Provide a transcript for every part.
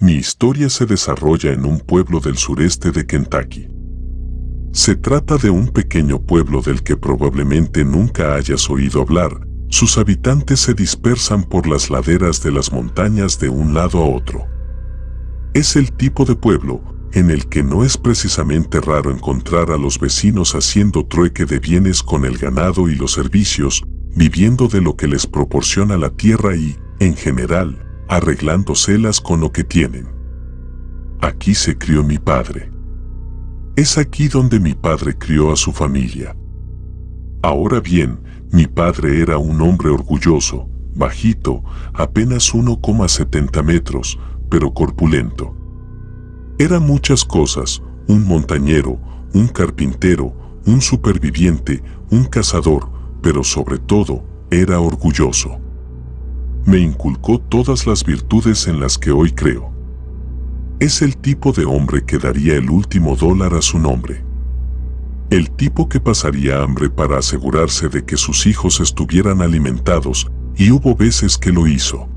Mi historia se desarrolla en un pueblo del sureste de Kentucky. Se trata de un pequeño pueblo del que probablemente nunca hayas oído hablar. Sus habitantes se dispersan por las laderas de las montañas de un lado a otro. Es el tipo de pueblo en el que no es precisamente raro encontrar a los vecinos haciendo trueque de bienes con el ganado y los servicios, viviendo de lo que les proporciona la tierra y, en general, arreglándoselas con lo que tienen. Aquí se crió mi padre. Es aquí donde mi padre crió a su familia. Ahora bien, mi padre era un hombre orgulloso, bajito, apenas 1,70 metros, pero corpulento. Era muchas cosas: un montañero, un carpintero, un superviviente, un cazador, pero sobre todo, era orgulloso. Me inculcó todas las virtudes en las que hoy creo. Es el tipo de hombre que daría el último dólar a su nombre. El tipo que pasaría hambre para asegurarse de que sus hijos estuvieran alimentados, y hubo veces que lo hizo.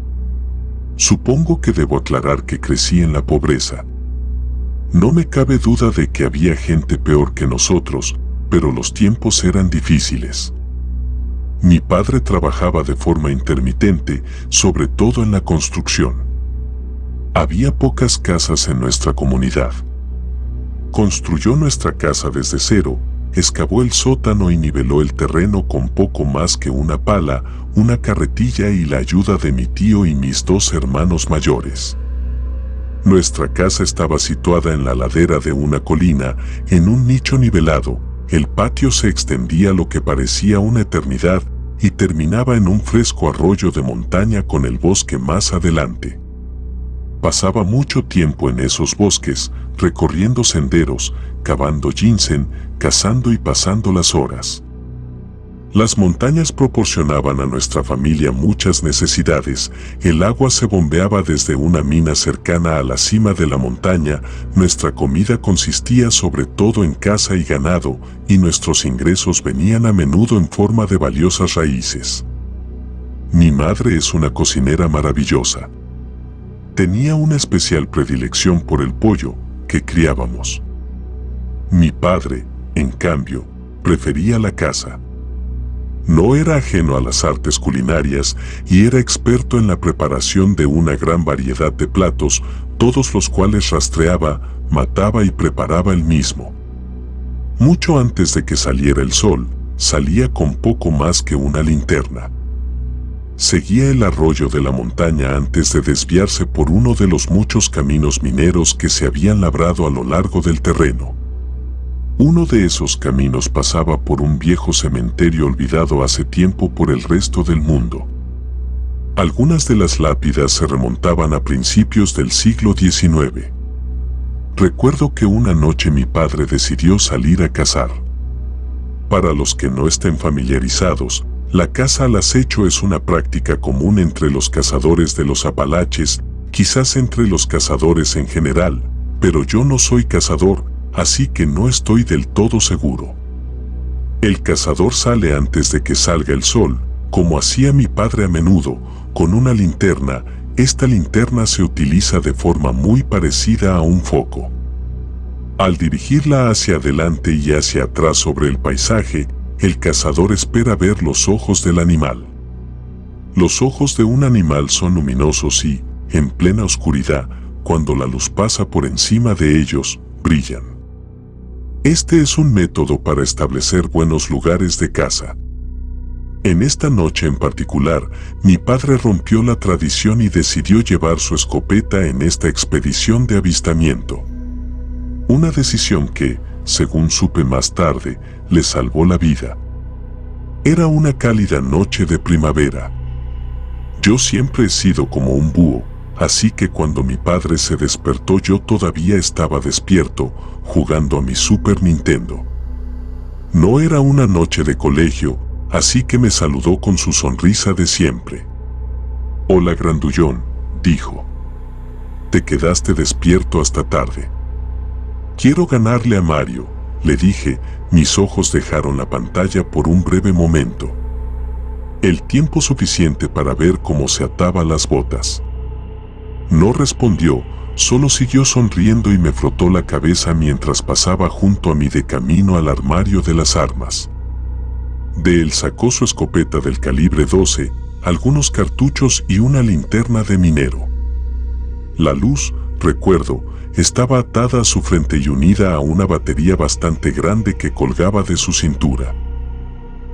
Supongo que debo aclarar que crecí en la pobreza. No me cabe duda de que había gente peor que nosotros, pero los tiempos eran difíciles. Mi padre trabajaba de forma intermitente, sobre todo en la construcción. Había pocas casas en nuestra comunidad. Construyó nuestra casa desde cero, excavó el sótano y niveló el terreno con poco más que una pala, una carretilla y la ayuda de mi tío y mis 2 hermanos mayores. Nuestra casa estaba situada en la ladera de una colina, en un nicho nivelado. El patio se extendía lo que parecía una eternidad y terminaba en un fresco arroyo de montaña con el bosque más adelante. Pasaba mucho tiempo en esos bosques, recorriendo senderos, cavando ginseng, cazando y pasando las horas. Las montañas proporcionaban a nuestra familia muchas necesidades. El agua se bombeaba desde una mina cercana a la cima de la montaña, nuestra comida consistía sobre todo en caza y ganado, y nuestros ingresos venían a menudo en forma de valiosas raíces. Mi madre es una cocinera maravillosa. Tenía una especial predilección por el pollo que criábamos. Mi padre, en cambio, prefería la caza. No era ajeno a las artes culinarias y era experto en la preparación de una gran variedad de platos, todos los cuales rastreaba, mataba y preparaba él mismo. Mucho antes de que saliera el sol, salía con poco más que una linterna. Seguía el arroyo de la montaña antes de desviarse por uno de los muchos caminos mineros que se habían labrado a lo largo del terreno. Uno de esos caminos pasaba por un viejo cementerio olvidado hace tiempo por el resto del mundo. Algunas de las lápidas se remontaban a principios del siglo XIX. Recuerdo que una noche mi padre decidió salir a cazar. Para los que no estén familiarizados, la caza al acecho es una práctica común entre los cazadores de los Apalaches, quizás entre los cazadores en general, pero yo no soy cazador, así que no estoy del todo seguro. El cazador sale antes de que salga el sol, como hacía mi padre a menudo, con una linterna. Esta linterna se utiliza de forma muy parecida a un foco. Al dirigirla hacia adelante y hacia atrás sobre el paisaje, el cazador espera ver los ojos del animal. Los ojos de un animal son luminosos y, en plena oscuridad, cuando la luz pasa por encima de ellos, brillan. Este es un método para establecer buenos lugares de caza. En esta noche en particular, mi padre rompió la tradición y decidió llevar su escopeta en esta expedición de avistamiento. Una decisión que, según supe más tarde, le salvó la vida. Era una cálida noche de primavera. Yo siempre he sido como un búho, así que cuando mi padre se despertó yo todavía estaba despierto, jugando a mi Super Nintendo. No era una noche de colegio, así que me saludó con su sonrisa de siempre. «Hola, grandullón», dijo. «Te quedaste despierto hasta tarde». «Quiero ganarle a Mario», le dije. Mis ojos dejaron la pantalla por un breve momento. El tiempo suficiente para ver cómo se ataba las botas. No respondió, Solo siguió sonriendo y me frotó la cabeza mientras pasaba junto a mí de camino al armario de las armas. De él sacó su escopeta del calibre 12, algunos cartuchos y una linterna de minero. La luz, recuerdo, estaba atada a su frente y unida a una batería bastante grande que colgaba de su cintura.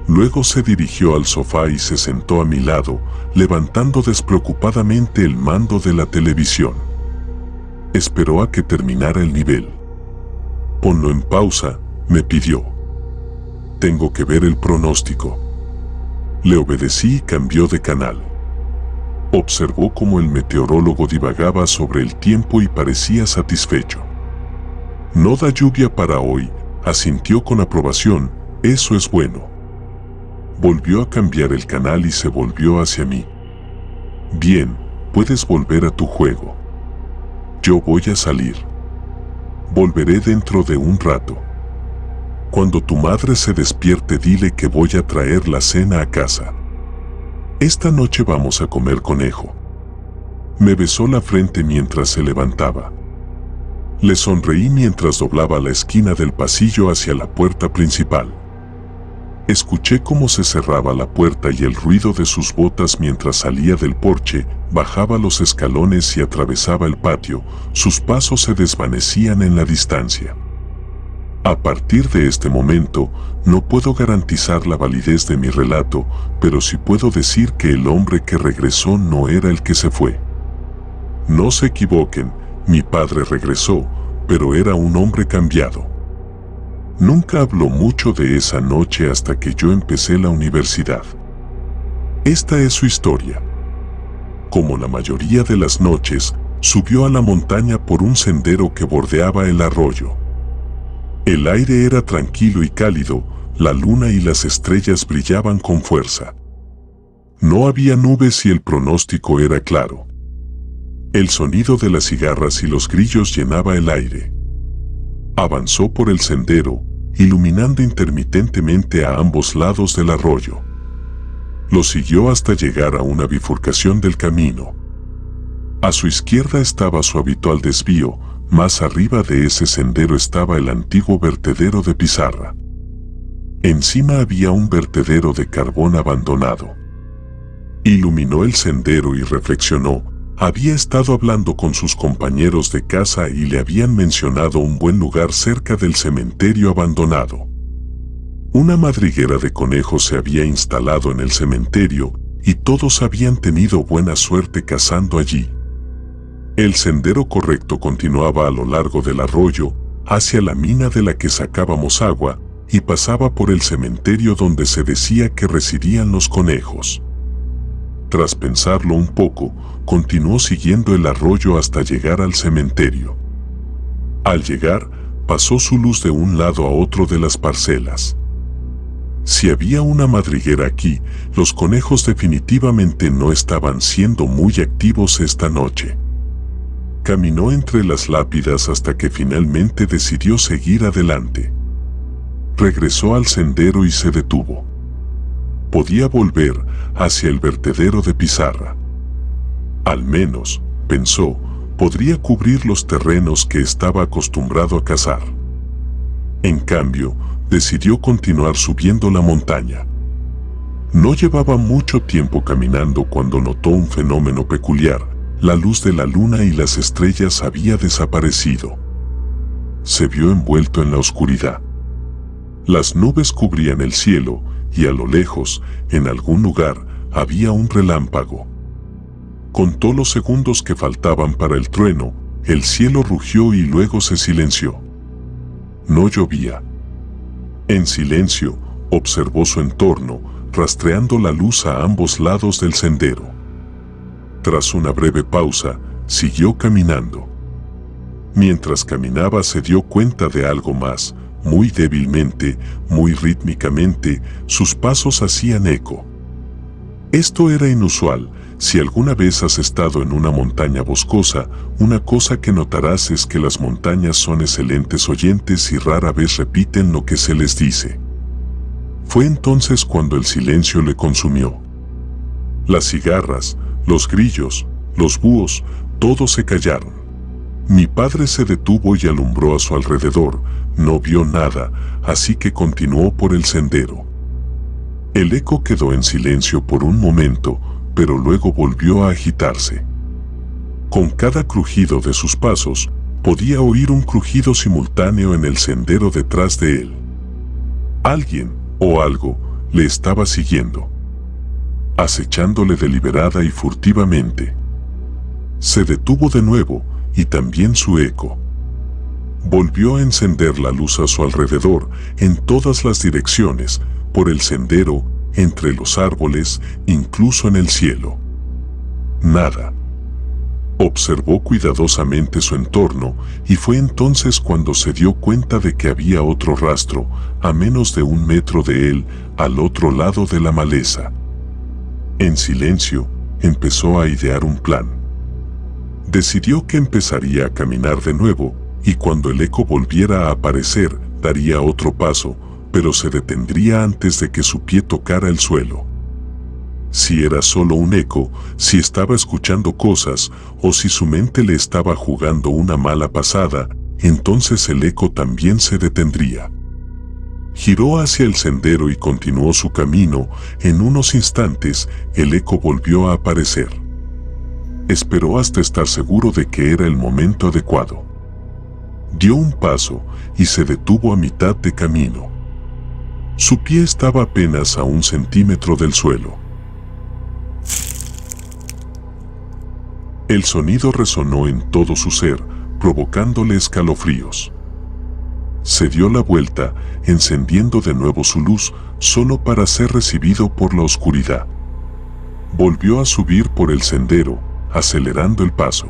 Luego se dirigió al sofá y se sentó a mi lado, levantando despreocupadamente el mando de la televisión. Esperó a que terminara el nivel. Ponlo en pausa, me pidió. Tengo que ver el pronóstico. Le obedecí y cambió de canal. Observó cómo el meteorólogo divagaba sobre el tiempo y parecía satisfecho. No da lluvia para hoy, asintió con aprobación, eso es bueno. Volvió a cambiar el canal y se volvió hacia mí. Bien, puedes volver a tu juego. Yo voy a salir. Volveré dentro de un rato. Cuando tu madre se despierte, dile que voy a traer la cena a casa. Esta noche vamos a comer conejo. Me besó la frente mientras se levantaba. Le sonreí mientras doblaba la esquina del pasillo hacia la puerta principal. Escuché cómo se cerraba la puerta y el ruido de sus botas mientras salía del porche, bajaba los escalones y atravesaba el patio. Sus pasos se desvanecían en la distancia. A partir de este momento, no puedo garantizar la validez de mi relato, pero sí puedo decir que el hombre que regresó no era el que se fue. No se equivoquen, mi padre regresó, pero era un hombre cambiado. Nunca habló mucho de esa noche hasta que yo empecé la universidad. Esta es su historia. Como la mayoría de las noches, subió a la montaña por un sendero que bordeaba el arroyo. El aire era tranquilo y cálido, la luna y las estrellas brillaban con fuerza. No había nubes y el pronóstico era claro. El sonido de las cigarras y los grillos llenaba el aire. Avanzó por el sendero, iluminando intermitentemente a ambos lados del arroyo. Lo siguió hasta llegar a una bifurcación del camino. A su izquierda estaba su habitual desvío. Más arriba de ese sendero estaba el antiguo vertedero de Pizarra. Encima había un vertedero de carbón abandonado. Iluminó el sendero y reflexionó. Había estado hablando con sus compañeros de casa y le habían mencionado un buen lugar cerca del cementerio abandonado. Una madriguera de conejos se había instalado en el cementerio y todos habían tenido buena suerte cazando allí. El sendero correcto continuaba a lo largo del arroyo, hacia la mina de la que sacábamos agua, y pasaba por el cementerio donde se decía que residían los conejos. Tras pensarlo un poco, continuó siguiendo el arroyo hasta llegar al cementerio. Al llegar, pasó su luz de un lado a otro de las parcelas. Si había una madriguera aquí, los conejos definitivamente no estaban siendo muy activos esta noche. Caminó entre las lápidas hasta que finalmente decidió seguir adelante. Regresó al sendero y se detuvo. Podía volver hacia el vertedero de Pizarra. Al menos, pensó, podría cubrir los terrenos que estaba acostumbrado a cazar. En cambio, decidió continuar subiendo la montaña. No llevaba mucho tiempo caminando cuando notó un fenómeno peculiar. La luz de la luna y las estrellas había desaparecido. Se vio envuelto en la oscuridad. Las nubes cubrían el cielo y a lo lejos, en algún lugar, había un relámpago. Contó los segundos que faltaban para el trueno, el cielo rugió y luego se silenció. No llovía. En silencio, observó su entorno, rastreando la luz a ambos lados del sendero. Tras una breve pausa, siguió caminando. Mientras caminaba se dio cuenta de algo más. Muy débilmente, muy rítmicamente, sus pasos hacían eco. Esto era inusual. Si alguna vez has estado en una montaña boscosa, una cosa que notarás es que las montañas son excelentes oyentes y rara vez repiten lo que se les dice. Fue entonces cuando el silencio le consumió. Las cigarras, los grillos, los búhos, todos se callaron. Mi padre se detuvo y alumbró a su alrededor. No vio nada, así que continuó por el sendero. El eco quedó en silencio por un momento, pero luego volvió a agitarse. Con cada crujido de sus pasos, podía oír un crujido simultáneo en el sendero detrás de él. Alguien, o algo, le estaba siguiendo, acechándole deliberada y furtivamente. Se detuvo de nuevo, y también su eco. Volvió a encender la luz a su alrededor, en todas las direcciones, por el sendero, entre los árboles, incluso en el cielo. Nada. Observó cuidadosamente su entorno, y fue entonces cuando se dio cuenta de que había otro rastro, a menos de 1 metro de él, al otro lado de la maleza. En silencio, empezó a idear un plan. Decidió que empezaría a caminar de nuevo, y cuando el eco volviera a aparecer, daría otro paso, pero se detendría antes de que su pie tocara el suelo. Si era solo un eco, si estaba escuchando cosas, o si su mente le estaba jugando una mala pasada, entonces el eco también se detendría. Giró hacia el sendero y continuó su camino. En unos instantes, el eco volvió a aparecer. Esperó hasta estar seguro de que era el momento adecuado. Dio un paso y se detuvo a mitad de camino. Su pie estaba apenas a 1 centímetro del suelo. El sonido resonó en todo su ser, provocándole escalofríos. Se dio la vuelta, encendiendo de nuevo su luz, solo para ser recibido por la oscuridad. Volvió a subir por el sendero, acelerando el paso.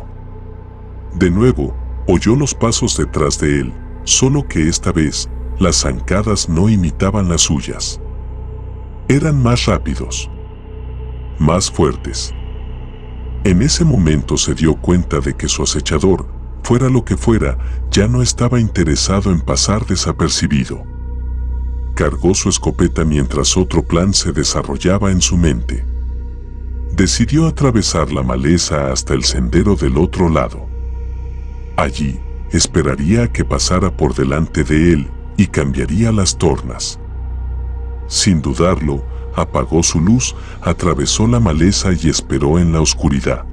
De nuevo, oyó los pasos detrás de él, solo que esta vez, las zancadas no imitaban las suyas. Eran más rápidos, más fuertes. En ese momento se dio cuenta de que su acechador, fuera lo que fuera, ya no estaba interesado en pasar desapercibido. Cargó su escopeta mientras otro plan se desarrollaba en su mente. Decidió atravesar la maleza hasta el sendero del otro lado. Allí, esperaría a que pasara por delante de él y cambiaría las tornas. Sin dudarlo, apagó su luz, atravesó la maleza y esperó en la oscuridad.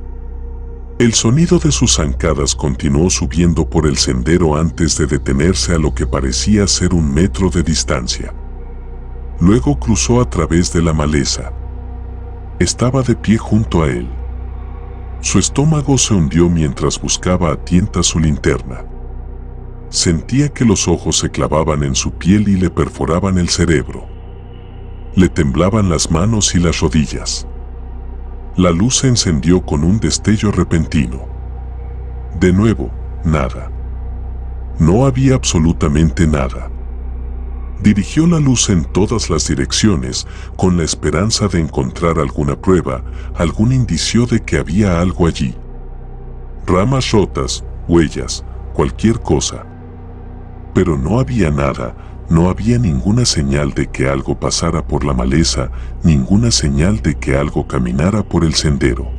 El sonido de sus zancadas continuó subiendo por el sendero antes de detenerse a lo que parecía ser 1 metro de distancia. Luego cruzó a través de la maleza. Estaba de pie junto a él. Su estómago se hundió mientras buscaba a tientas su linterna. Sentía que los ojos se clavaban en su piel y le perforaban el cerebro. Le temblaban las manos y las rodillas. La luz se encendió con un destello repentino. De nuevo, nada. No había absolutamente nada. Dirigió la luz en todas las direcciones, con la esperanza de encontrar alguna prueba, algún indicio de que había algo allí. Ramas rotas, huellas, cualquier cosa. Pero no había nada. No había ninguna señal de que algo pasara por la maleza, ninguna señal de que algo caminara por el sendero.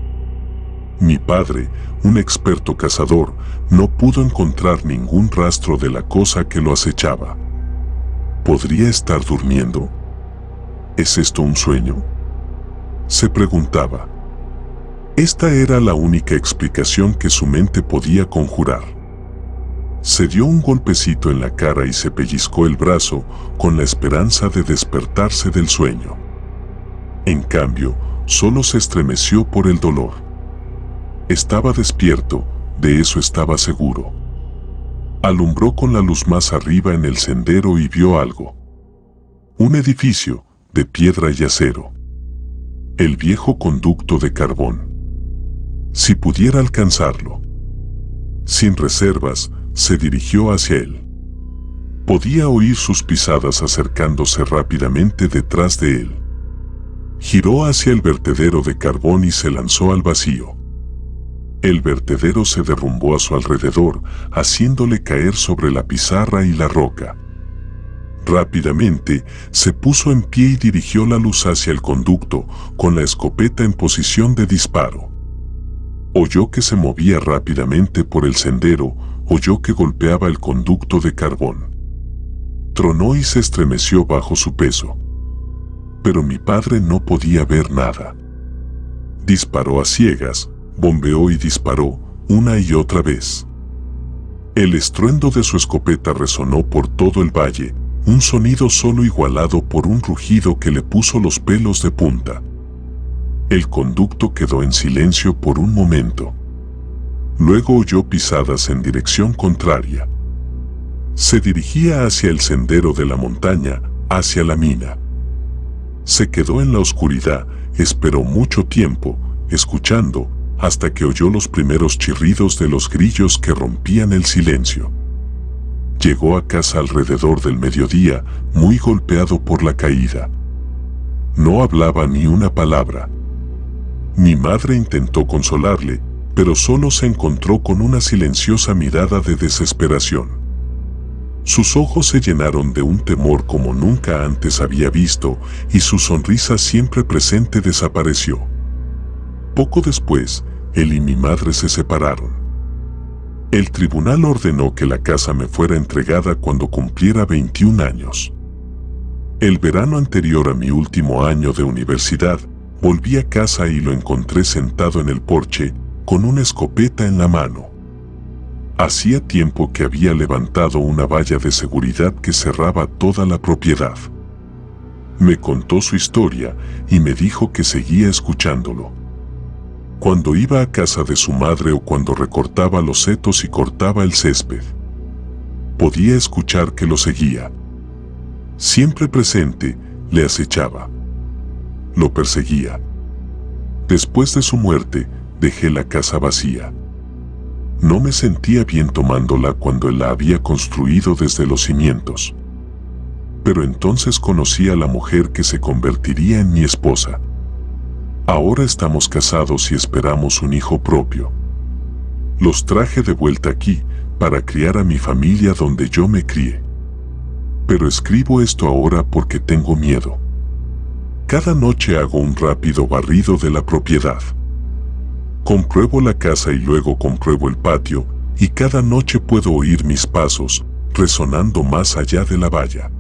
Mi padre, un experto cazador, no pudo encontrar ningún rastro de la cosa que lo acechaba. ¿Podría estar durmiendo? ¿Es esto un sueño?, se preguntaba. Esta era la única explicación que su mente podía conjurar. Se dio un golpecito en la cara y se pellizcó el brazo con la esperanza de despertarse del sueño. En cambio, solo se estremeció por el dolor. Estaba despierto, de eso estaba seguro. Alumbró con la luz más arriba en el sendero y vio algo. Un edificio, de piedra y acero. El viejo conducto de carbón. Si pudiera alcanzarlo. Sin reservas, se dirigió hacia él. Podía oír sus pisadas acercándose rápidamente detrás de él. Giró hacia el vertedero de carbón y se lanzó al vacío. El vertedero se derrumbó a su alrededor, haciéndole caer sobre la pizarra y la roca. Rápidamente, se puso en pie y dirigió la luz hacia el conducto, con la escopeta en posición de disparo. Oyó que se movía rápidamente por el sendero, oyó que golpeaba el conducto de carbón. Tronó y se estremeció bajo su peso. Pero mi padre no podía ver nada. Disparó a ciegas, bombeó y disparó, una y otra vez. El estruendo de su escopeta resonó por todo el valle, un sonido solo igualado por un rugido que le puso los pelos de punta. El conducto quedó en silencio por un momento. Luego oyó pisadas en dirección contraria. Se dirigía hacia el sendero de la montaña, hacia la mina. Se quedó en la oscuridad, esperó mucho tiempo, escuchando, hasta que oyó los primeros chirridos de los grillos que rompían el silencio. Llegó a casa alrededor del mediodía, muy golpeado por la caída. No hablaba ni una palabra. Mi madre intentó consolarle, pero solo se encontró con una silenciosa mirada de desesperación. Sus ojos se llenaron de un temor como nunca antes había visto, y su sonrisa siempre presente desapareció. Poco después, él y mi madre se separaron. El tribunal ordenó que la casa me fuera entregada cuando cumpliera 21 años. El verano anterior a mi último año de universidad, volví a casa y lo encontré sentado en el porche, con una escopeta en la mano. Hacía tiempo que había levantado una valla de seguridad que cerraba toda la propiedad. Me contó su historia y me dijo que seguía escuchándolo. Cuando iba a casa de su madre o cuando recortaba los setos y cortaba el césped, podía escuchar que lo seguía. Siempre presente, le acechaba. Lo perseguía. Después de su muerte, dejé la casa vacía. No me sentía bien tomándola cuando él la había construido desde los cimientos. Pero entonces conocí a la mujer que se convertiría en mi esposa. Ahora estamos casados y esperamos un hijo propio. Los traje de vuelta aquí, para criar a mi familia donde yo me crié. Pero escribo esto ahora porque tengo miedo. Cada noche hago un rápido barrido de la propiedad. Compruebo la casa y luego compruebo el patio, y cada noche puedo oír mis pasos, resonando más allá de la valla.